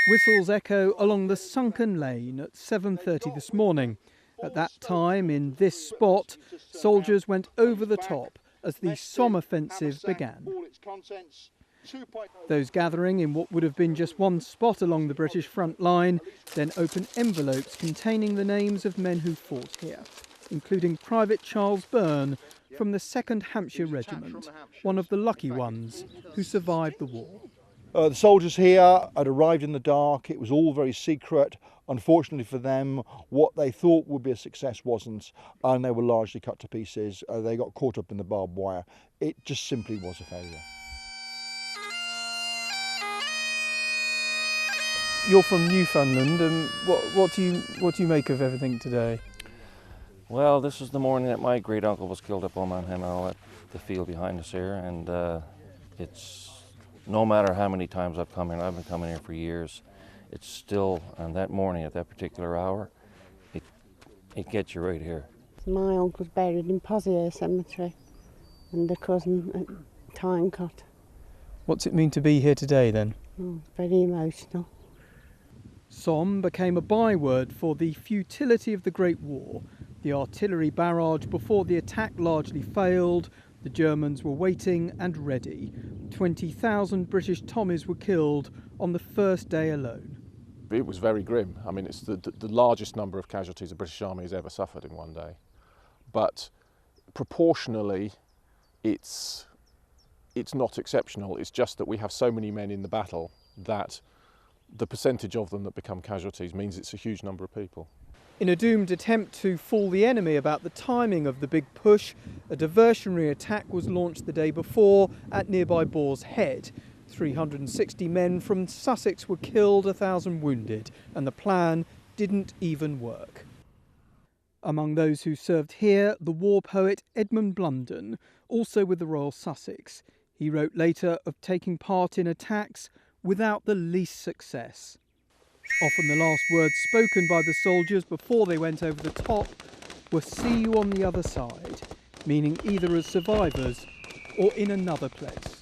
Whistles echo along the sunken lane at 7:30 this morning. At that time, in this spot, soldiers went over the top as the Somme offensive began. Those gathering in what would have been just one spot along the British front line then opened envelopes containing the names of men who fought here, including Private Charles Byrne from the 2nd Hampshire Regiment, one of the lucky ones who survived the war. The soldiers here had arrived in the dark. It was all very secret. Unfortunately for them, what they thought would be a success wasn't, and they were largely cut to pieces. They got caught up in the barbed wire. It just simply was a failure. You're from Newfoundland, and what do you make of everything today? Well, this is the morning that my great uncle was killed up on Mount Hemel at the field behind us here, and it's no matter how many times I've come here, and I've been coming here for years, it's still, and that morning at that particular hour, it gets you right here. My uncle's buried in Posier Cemetery, and the cousin at Tyncott. What's it mean to be here today then? Oh, very emotional. Somme became a byword for the futility of the Great War. The artillery barrage before the attack largely failed. The Germans were waiting and ready. 20,000 British Tommies were killed on the first day alone. It was very grim. I mean, it's the largest number of casualties the British Army has ever suffered in one day. But proportionally, it's not exceptional. It's just that we have so many men in the battle that the percentage of them that become casualties means it's a huge number of people. In a doomed attempt to fool the enemy about the timing of the big push, a diversionary attack was launched the day before at nearby Boar's Head. 360 men from Sussex were killed, 1,000 wounded, and the plan didn't even work. Among those who served here, the war poet Edmund Blunden, also with the Royal Sussex. He wrote later of taking part in attacks without the least success. Often the last words spoken by the soldiers before they went over the top were "see you on the other side," meaning either as survivors or in another place.